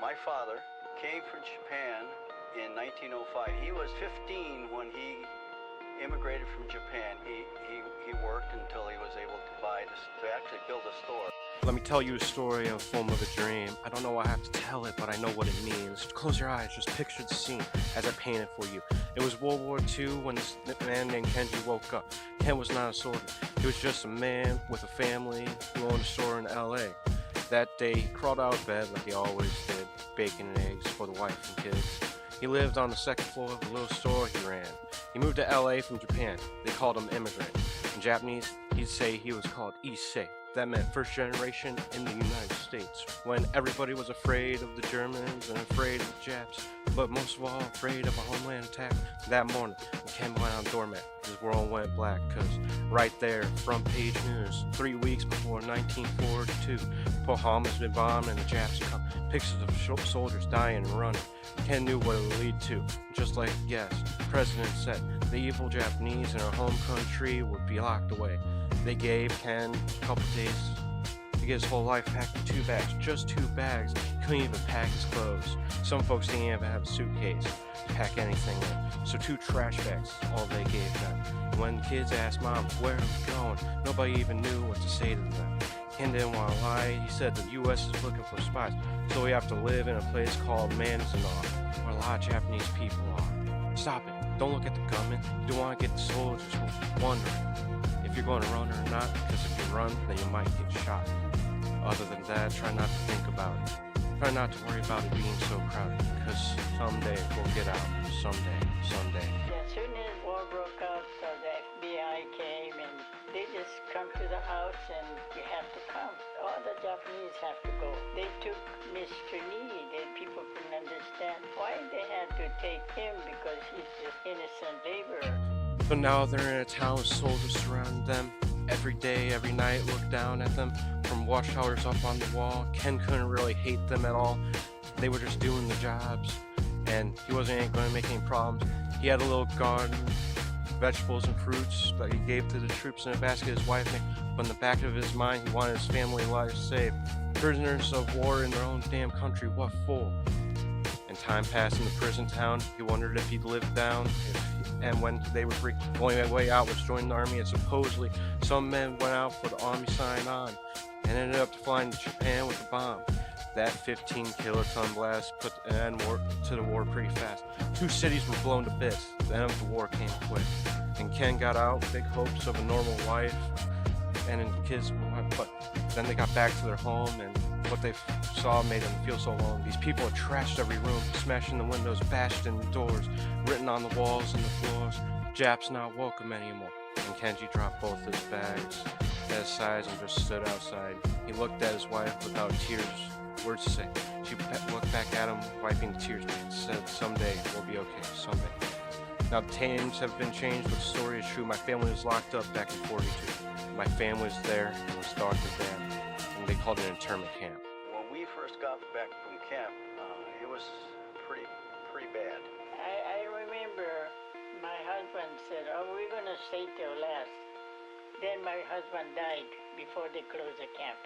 My father came from Japan in 1905. He was 15 when he immigrated from Japan. He worked until he was able to to actually build a store. Let me tell you a story in form of a dream. I don't know why I have to tell it, but I know what it means. Close your eyes, just picture the scene as I paint it for you. It was World War II when this man named Kenji woke up. Ken was not a soldier. He was just a man with a family who owned a store in LA. That day, he crawled out of bed like he always did, bacon and eggs for the wife and kids. He lived on the second floor of the little store he ran. He moved to LA from Japan. They called him immigrant. In Japanese, he'd say he was called Issei. That meant first generation in the United States, when everybody was afraid of the Germans and afraid of the Japs, but most of all afraid of a homeland attack. That morning, when Ken went on doormat, his world went black, cause right there, front page news, 3 weeks before 1942, Pearl Harbor's been bombed and the Japs come. Pictures of soldiers dying and running. Ken knew what it would lead to, just like he guessed. The president said the evil Japanese in our home country would be locked away. They gave Ken a couple days to get his whole life packed in 2 bags. Just 2 bags. He couldn't even pack his clothes. Some folks didn't even have a suitcase to pack anything in. So 2 trash bags, all they gave them. When kids asked Mom, where are we going? Nobody even knew what to say to them. Ken didn't want to lie. He said the U.S. is looking for spies, so we have to live in a place called Manzanar, where a lot of Japanese people are. Stop it. Don't look at the gunman. You don't want to get the soldiers wondering if you're going to run or not, because if you run, then you might get shot. Other than that, try not to think about it. Try not to worry about it being so crowded, because someday we'll get out. Someday. As soon as war broke out, the FBI came and they just come to the house and you have to come. All the Japanese have to go. They took Mr. Need and people couldn't understand why they had to take him because he's just innocent laborer. So now they're in a town with soldiers surrounding them. Every day, every night, look down at them from watchtowers up on the wall. Ken couldn't really hate them at all. They were just doing the jobs, and he wasn't going to make any problems. He had a little garden, vegetables and fruits that he gave to the troops in a basket his wife made, but in the back of his mind, he wanted his family life saved. Prisoners of war in their own damn country, what for? And time passed in the prison town. He wondered if he'd live down, and when they were free, the only way out was join the army, and supposedly some men went out for the army sign on and ended up flying to Japan with a bomb. That 15 kiloton blast put an end to the war pretty fast. 2 cities were blown to bits. The end of the war came quick. And Ken got out with big hopes of a normal life and the kids, but then they got back to their home, and what they saw made them feel so alone. These people had trashed every room, smashed in the windows, bashed in the doors, written on the walls and the floors, Japs not welcome anymore. And Kenji dropped both his bags at his sides and just stood outside. He looked at his wife without tears, words to say. She looked back at him, wiping the tears, and said, someday we'll be okay, someday. Now the times have been changed, but the story is true. My family was locked up back in '42. My family was there, and it was dark and damp, and they called it an internment camp. When we first got back from camp, it was pretty bad. I remember my husband said, oh, we're going to stay till last. Then my husband died before they closed the camp.